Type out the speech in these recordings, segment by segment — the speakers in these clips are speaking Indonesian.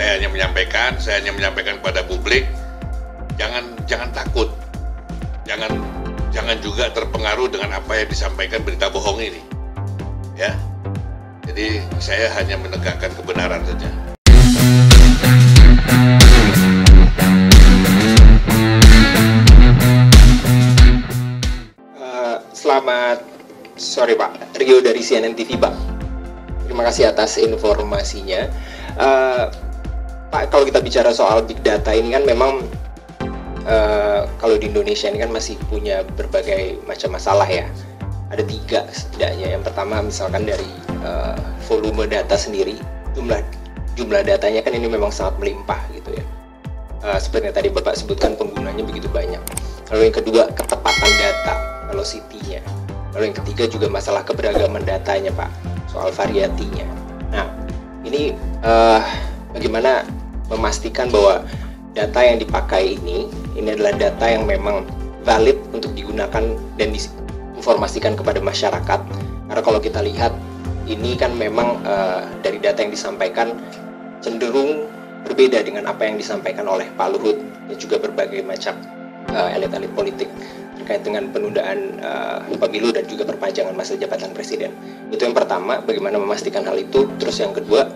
Saya hanya menyampaikan kepada publik, jangan takut, jangan juga terpengaruh dengan apa yang disampaikan berita bohong ini, ya. Jadi saya hanya menegakkan kebenaran saja. Selamat sore Pak, Rio dari CNN TV Pak. Terima kasih atas informasinya. Pak, kalau kita bicara soal big data ini kan memang kalau di Indonesia ini kan masih punya berbagai macam masalah ya. Ada 3 setidaknya. Yang pertama misalkan dari volume data sendiri, jumlah datanya kan ini memang sangat melimpah gitu ya. Seperti yang tadi Bapak sebutkan, penggunanya begitu banyak. Lalu yang kedua, ketepatan data, velocity-nya. Lalu yang ketiga juga masalah keberagaman datanya Pak, soal variatinya. Nah, ini bagaimana memastikan bahwa data yang dipakai ini adalah data yang memang valid untuk digunakan dan diinformasikan kepada masyarakat. Karena kalau kita lihat, ini kan memang dari data yang disampaikan cenderung berbeda dengan apa yang disampaikan oleh Pak Luhut dan juga berbagai macam elit-elit politik terkait dengan penundaan pemilu dan juga perpanjangan masa jabatan presiden. Itu yang pertama, bagaimana memastikan hal itu. Terus yang kedua,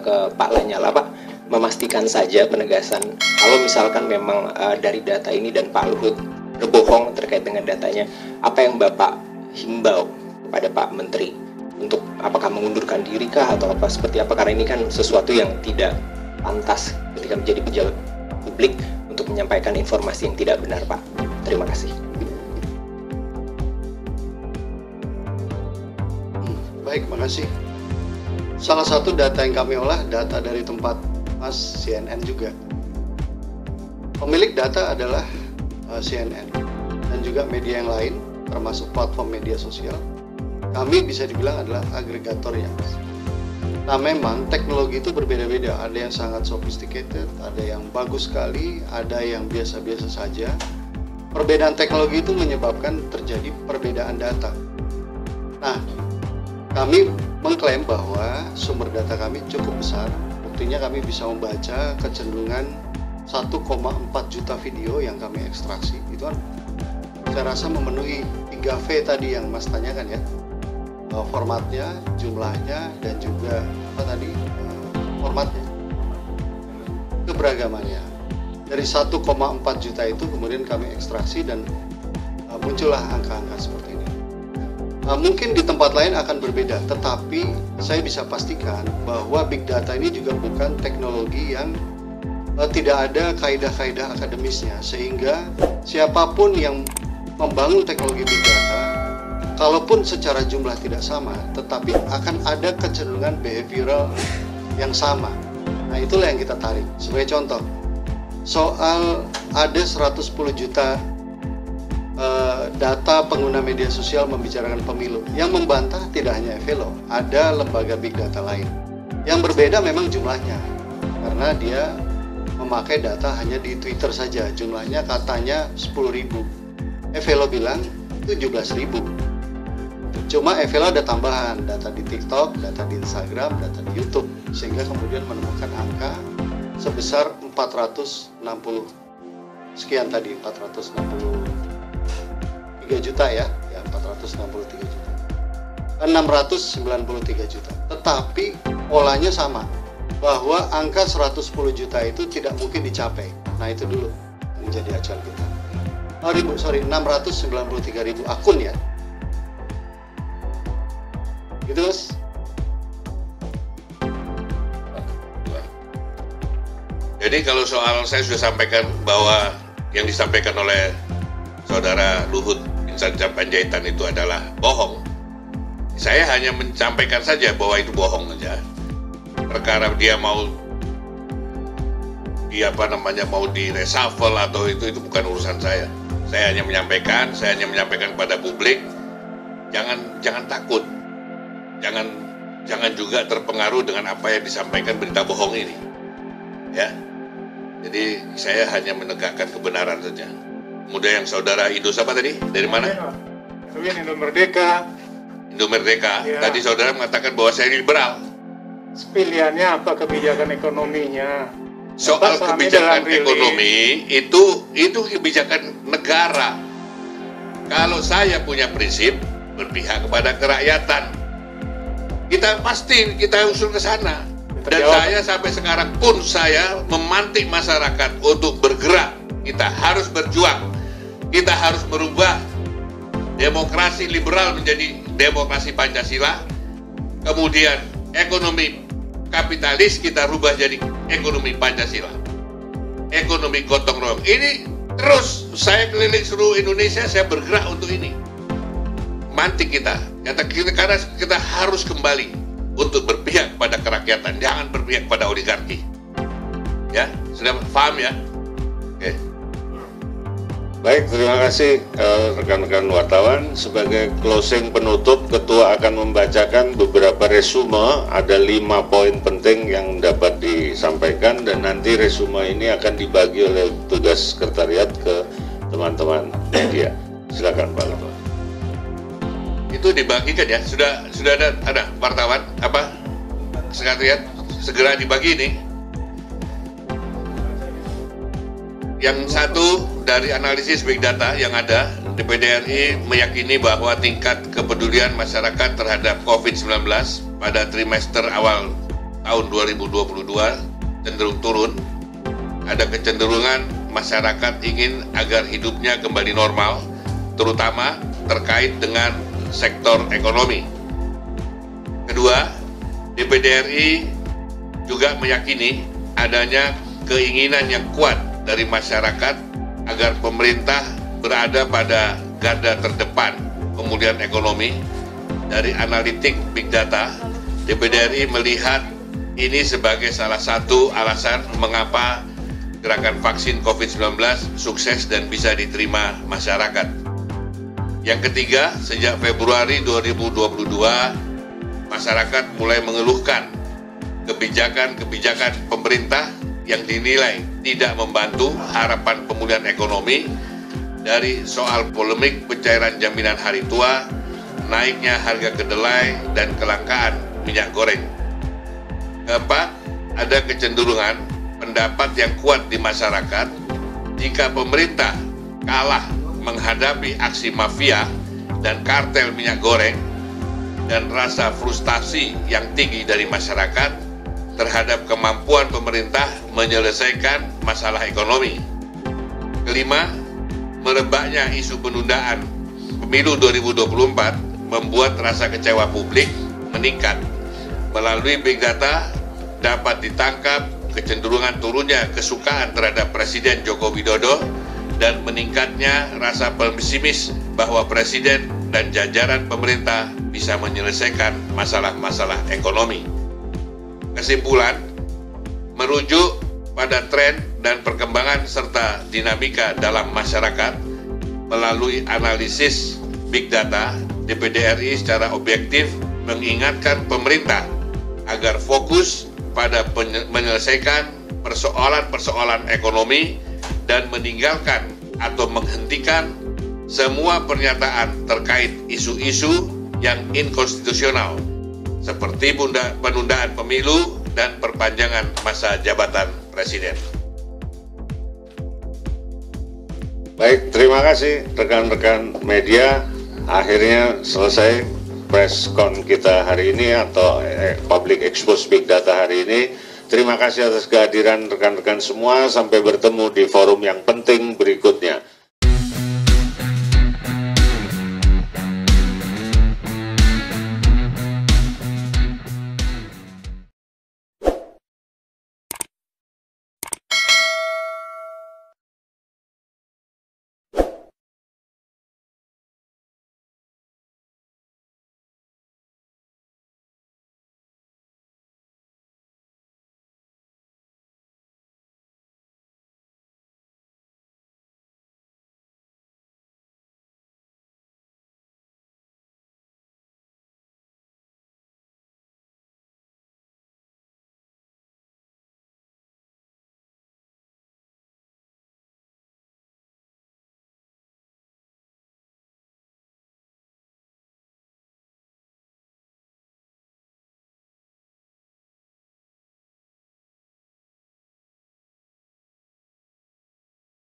ke Pak Lanyala Pak, memastikan saja penegasan kalau misalkan memang dari data ini dan Pak Luhut berbohong terkait dengan datanya, apa yang Bapak himbau kepada Pak Menteri untuk apakah mengundurkan diri kah atau apa seperti apa, karena ini kan sesuatu yang tidak pantas ketika menjadi pejabat publik untuk menyampaikan informasi yang tidak benar Pak. Terima kasih. Baik, makasih. Salah satu data yang kami olah, data dari tempat Mas CNN juga. Pemilik data adalah CNN dan juga media yang lain, termasuk platform media sosial. Kami bisa dibilang adalah agregatornya. Nah, memang teknologi itu berbeda-beda. Ada yang sangat sophisticated, ada yang bagus sekali, ada yang biasa-biasa saja. Perbedaan teknologi itu menyebabkan terjadi perbedaan data. Nah, kami mengklaim bahwa sumber data kami cukup besar. Buktinya kami bisa membaca kecenderungan 1,4 juta video yang kami ekstraksi. Itu kan saya rasa memenuhi 3V tadi yang Mas tanyakan ya. Formatnya, jumlahnya, dan juga formatnya, keberagamannya. Dari 1,4 juta itu kemudian kami ekstraksi dan muncullah angka-angka seperti ini. Mungkin di tempat lain akan berbeda, tetapi saya bisa pastikan bahwa big data ini juga bukan teknologi yang tidak ada kaidah-kaidah akademisnya, sehingga siapapun yang membangun teknologi big data, kalaupun secara jumlah tidak sama, tetapi akan ada kecenderungan behavioral yang sama. Nah, itulah yang kita tarik. Sebagai contoh, soal ada 110 juta data pengguna media sosial membicarakan pemilu. Yang membantah tidak hanya Evelo, ada lembaga big data lain. Yang berbeda memang jumlahnya, karena dia memakai data hanya di Twitter saja, jumlahnya katanya 10.000. Evelo bilang 17.000. Cuma Evelo ada tambahan, data di TikTok, data di Instagram, data di YouTube, sehingga kemudian menemukan angka sebesar 460 sekian tadi, 463 juta ya 463 juta, 693 juta. Tetapi polanya sama, bahwa angka 110 juta itu tidak mungkin dicapai. Nah, itu dulu yang menjadi acuan kita. 693.000 akun ya. Gitu Mas. Jadi kalau soal, saya sudah sampaikan bahwa yang disampaikan oleh Saudara Luhut Binsar Panjaitan itu adalah bohong. Saya hanya menyampaikan saja bahwa itu bohong saja. Perkara dia mau di reshuffle atau itu bukan urusan saya. Saya hanya menyampaikan kepada publik, jangan takut, jangan juga terpengaruh dengan apa yang disampaikan berita bohong ini, ya. Jadi saya hanya menegakkan kebenaran saja. Kemudian yang Saudara Indo siapa tadi? Dari mana? Indo Merdeka. Indo Merdeka. Ya. Tadi Saudara mengatakan bahwa saya liberal. pilihannya apa kebijakan ekonominya? Soal Bapak kebijakan dalam rilis. ekonomi itu kebijakan negara. Kalau saya punya prinsip berpihak kepada kerakyatan, kita usul ke sana. Dan Terjawab. saya sampai sekarang pun saya memantik masyarakat untuk bergerak. Kita harus berjuang. Kita harus merubah demokrasi liberal menjadi demokrasi Pancasila. Kemudian ekonomi kapitalis kita rubah jadi ekonomi Pancasila, ekonomi gotong royong. Ini terus saya keliling seluruh Indonesia, saya bergerak untuk ini. Mantik kita karena kita harus kembali untuk berpihak pada kerakyatan, jangan berpihak pada oligarki. Ya, sudah paham ya? Oke. Baik, terima kasih rekan-rekan wartawan. Sebagai closing penutup, Ketua akan membacakan beberapa resume. Ada 5 poin penting yang dapat disampaikan dan nanti resume ini akan dibagi oleh tugas sekretariat ke teman-teman media. Silakan Pak Ketua. Itu dibagikan ya, sudah ada wartawan apa sekretariat segera dibagi ini. Yang satu, dari analisis big data yang ada, DPD RI meyakini bahwa tingkat kepedulian masyarakat terhadap COVID-19 pada trimester awal tahun 2022 cenderung turun. Ada kecenderungan masyarakat ingin agar hidupnya kembali normal, terutama terkait dengan sektor ekonomi. Kedua, DPD RI juga meyakini adanya keinginan yang kuat dari masyarakat agar pemerintah berada pada garda terdepan pemulihan ekonomi. Dari analitik big data, DPD RI melihat ini sebagai salah satu alasan mengapa gerakan vaksin COVID-19 sukses dan bisa diterima masyarakat. Yang ketiga, sejak Februari 2022, masyarakat mulai mengeluhkan kebijakan-kebijakan pemerintah yang dinilai tidak membantu harapan pemulihan ekonomi, dari soal polemik pencairan jaminan hari tua, naiknya harga kedelai, dan kelangkaan minyak goreng. Keempat, ada kecenderungan pendapat yang kuat di masyarakat jika pemerintah kalah menghadapi aksi mafia dan kartel minyak goreng, dan rasa frustasi yang tinggi dari masyarakat terhadap kemampuan pemerintah menyelesaikan masalah ekonomi. Kelima, merebaknya isu penundaan pemilu 2024 membuat rasa kecewa publik meningkat. Melalui big data dapat ditangkap kecenderungan turunnya kesukaan terhadap Presiden Joko Widodo dan meningkatnya rasa pesimis bahwa Presiden dan jajaran pemerintah bisa menyelesaikan masalah-masalah ekonomi. Kesimpulan, merujuk pada tren dan perkembangan serta dinamika dalam masyarakat melalui analisis big data, DPD RI secara objektif mengingatkan pemerintah agar fokus pada menyelesaikan persoalan-persoalan ekonomi dan meninggalkan atau menghentikan semua pernyataan terkait isu-isu yang inkonstitusional seperti penundaan pemilu dan perpanjangan masa jabatan Presiden. Baik, terima kasih rekan-rekan media. Akhirnya selesai press con kita hari ini atau public expose big data hari ini. Terima kasih atas kehadiran rekan-rekan semua. Sampai bertemu di forum yang penting berikutnya.